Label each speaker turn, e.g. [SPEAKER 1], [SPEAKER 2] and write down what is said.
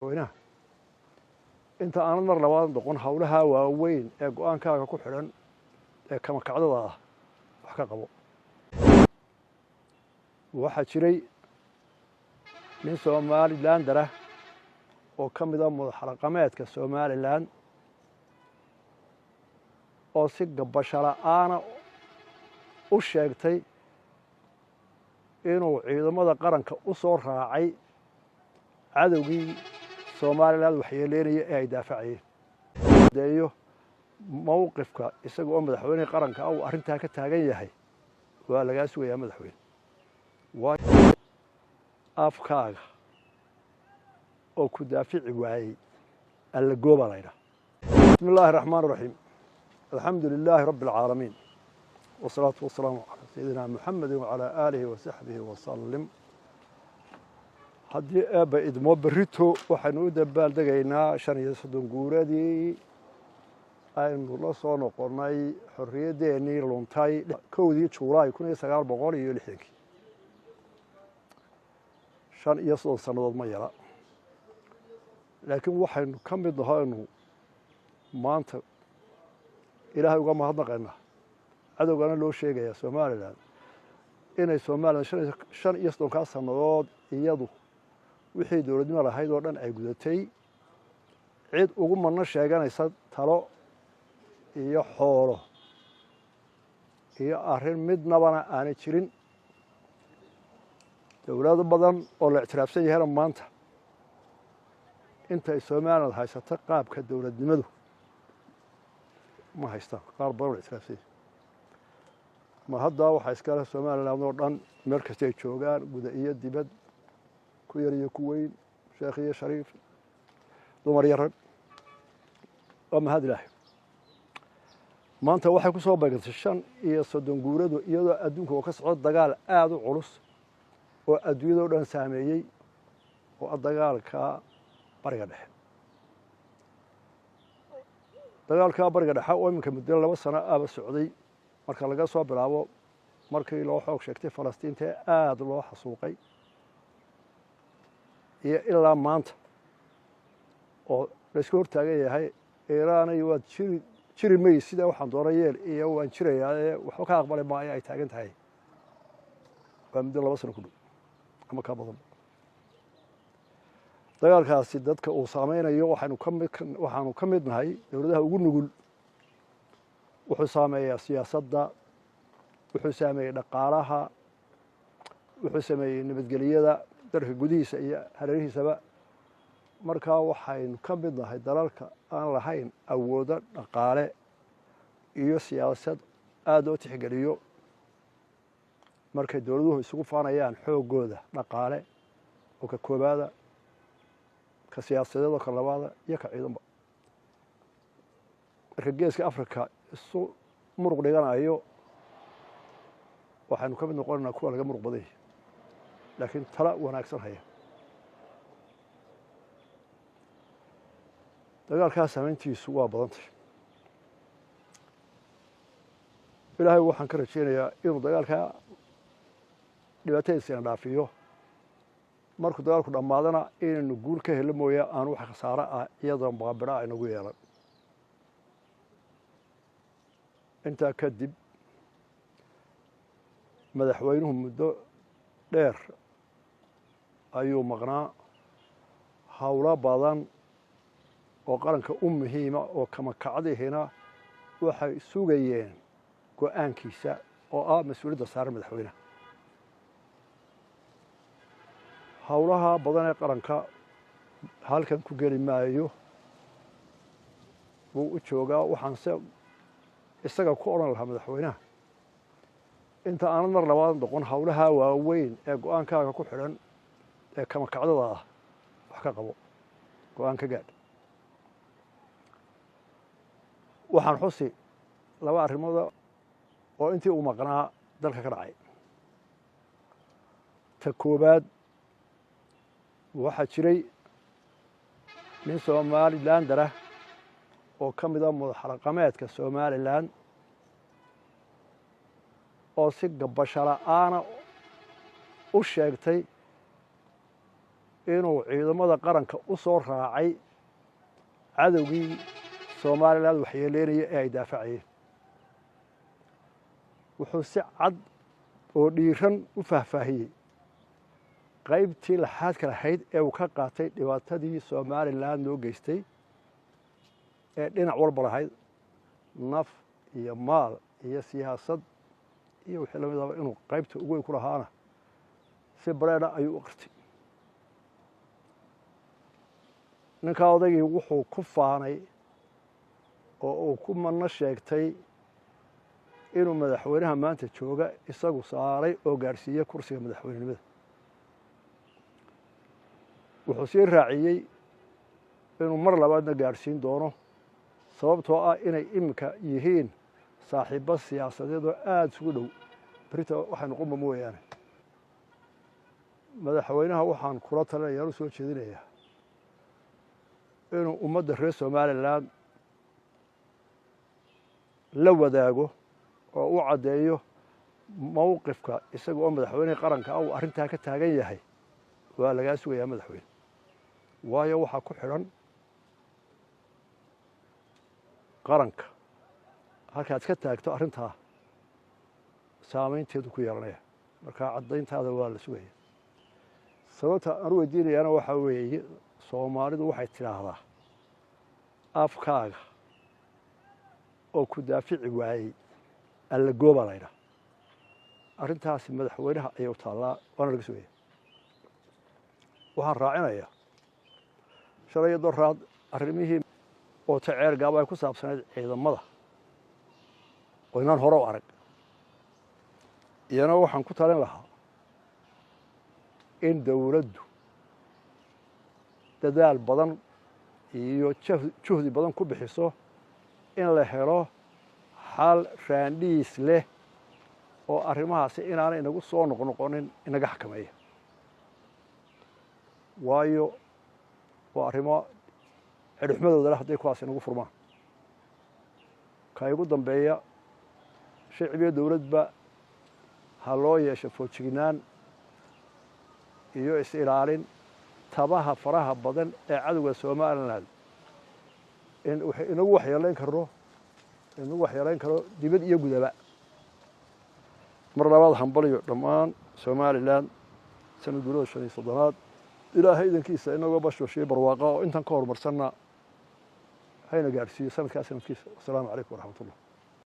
[SPEAKER 1] weynaha inta aanad mar labaad noqon howlaha waaweyn ee go-aankaaga ku xidhan ee kama kacdada ah wax ka qabo. waxaa jiray nin somalilander ah oo ka mid a madaxraqameedka somalilan oo si gabasho la'aana u sheegtay inuu ciidamada qaranka u soo raacay cadowgii somalilan waxyeeleynaya ee ay daafacayeen deeyo mowqifka isaga oo madaxweyne qaranka uu arrintaa ka taagan yahay waa lagaa sugayaa madaxweyne. afkaaga oo ku daafici waayey alla gooba laydhaha. bismi illaahi araxmaan iraxiim alxamdu lilaahi rabbi alcaalamiin wasalaatu wasalaamu calaa sayidina muxamedi wacalaa aalihi wasaxbihi wasalim. haddii eebba idmo berrito waxaynu u dabaaldegaynaa 55 guuradii aynu la soo noqonnay xorriyaddeenii luntay 1dii Juulaay 1960. 55 sannadood ma yara, laakiin waxaynu ka mid nahaynu maanta ilaahay uga mahadnaqaynaa cadowgana loo sheegayaa somalilan inay somalilan 55 sannadood iyadu wixii dowladnimo lahayd oo dhan ay gudatay, cid ugu madno sheeganaysa talo iyo xoolo iyo arrin midnabana aanay jirin. dowlado badan oo la ictiraafsan yahayna maanta intay somalilan haysata qaabka dowladnimadu ma haystaan, qaar badan oo la ictiraafsan yahay. ma haddaa waxaa iskale somalilan oo dhan meel kasta ay joogaan, guda iyo dibad, ku yar iyo ku weyn, sheekh iyo shariif, dumar iyo rag, waa mahad ilaahay. maanta waxay ku soo beegantay 55 guuradu iyadoo adduunka oo ka socdo dagaal aada u culus oo adduunyada o dhan saameeyey oo dagaalka bariga dhexe. dagaalka bariga dhexe oo iminka muddo 2 sano aba socday marka laga soo bilaabo markii loo xoog sheegtay falastiinta ee aada loo xasuuqay iyo ilaa maanta oo laysku hortaagan yahay iiraanay waad jiri may sida waxaan doona yeel iyo waan jirayaa ee waxba ka aqbali maayo ay taagan tahay. waa muddo 2 sano ku dhow ama ka badan. dagaalkaasi dadka uu saameynayo waxaanu ka mid nahay dowladaha ugu nugul. wuxuu saameeyaa siyaasadda, wuxuu saameeyey dhaqaalaha, wuxuu sameeyey nabadgeliyada dalka gudihiisa iyo hareerihiisaba. markaa waxaynu ka mid nahay dalalka aan lahayn awoodo dhaqaale iyo siyaasad aada loo tixgeliyo markay dowladuhu isugu faanayaan xooggooda dhaqaale oo ka koobaada, ka siyaasadeed oo ka labaada iyo ka ciidanba. marka geeska africa isu muruq dhiganayo waxaynu ka mid noqonaynaa kuwa laga muruq badan yahay laakiin tala wanaagsan haya. dagaalkaa saameyntiisu waa badantay. ilaahay waxaan ka rajaynayaa inuu dagaalkaa dhibaatadiisa ina dhaafiyo. markuu dagaalku dhammaadana inaynu guul ka helo mooya aan wax khasaare ah iyadoo maqabira aynagu yeelan. intaa kadib madaxweynuhu muddo dheer ayuu maqnaa. howlo badan oo qaranka u muhiima oo kama kacdihina waxay sugayeen go-aankiisa oo ah mas-uuliyadda saaran madaxweynaha. howlaha badan ee qaranka halkan ku geli maayo, buu u joogaa. waxaanse isaga ku odhan lahaa madaxweynaha inta aanad mar labaad noqon howlaha waaweyn ee go-aankaaga ku xidhan ee kama kacdada ah wax ka qabo, go-aan ka gaadh. waxaan xusi 2 arrimood oo intii uu maqnaa dalka ka dhacay. ta koobaad waxaa jiray nin somalilander ah oo ka mid a madaxraqameedka somalilan oo si gabasho la'aana u sheegtay inuu ciidamada qaranka u soo raacay cadowgii somalilan waxyeeleynaya ee ay daafacayeen wuxuu si cad oo dhiiran u faahfaahiyey qaybtii laxaadka lahayd ee uu ka qaatay dhibaatadii somalilan noo geystay ee dhinac walba lahayd naf iyo maal iyo siyaasad iyo wixii la midaba inuu qaybta ugu weyn ku lahaana si bareedha ayuu u qirtay ninkaa odaygii wuxuu ku faanay oo uu ku manno sheegtay inuu madaxweynaha maanta jooga isagu saaray oo gaadhsiiyey kursiga madaxweynenimada wuxuu sii raaciyey inuu mar labaadna gaadhsiin doono sababtoo ah inay iminka yihiin saaxiibbo siyaasadeed oo aada isugu dhow berita waxay noqonba mooyaane madaxweynaha waxaan kula talinayaan u soo jeedinayaa inuu ummadda reer somalilan la wadaago oo u caddeeyo mowqifka isaga oo madaxweynihii qaranka ah uu arrintaa ka taagan yahay waa lagaa sugayaa madaxweyne waayo waxaa ku xidhan qaranka halkaad ka taagto arrintaa saamaynteedu ku yeelanaya markaa caddayntaada waa la sugaya sababta aan u weydiinayaana waxaa weeye soomaalidu waxay tidhaahdaa afkaaga oo ku daafici waayey allagooba laydha arrintaasi madaxweynaha ayay u taallaa waana laga sugaya waxaan raacinayaa shalay iyo doraad arrimihii oo ta ceer gaabo ay ku saabsanayd ciidamada oo inaan hore u arag iyana waxaan ku talin lahaa in dawladdu dadaal badan iyo juhdi badan ku bixiso in la helo xal raandhiis leh oo arrimahaasi inaanay inagu soo noqnoqonin inaga xakameeya waayo waa arrimo xidhxumadooda leh hadday kuwaas inagu furmaan ka igu dambeeya shicbiyo dawladba ha loo yeesho foojignaan iyo is-ilaalin tabaha faraha badan ee cadowga somalilan inagu waxyeelayn karo dibad iyo gudaba mar labaad hambaliyo dhammaan somalilan sanad guurada 5 ilaahay idankiisa inagoo bashbashiyo barwaaqa oo intan ka horumarsanna hayna gaadhsiiyo sanadkaas sanadkiisa wasalaamu calaykum waraxmatullah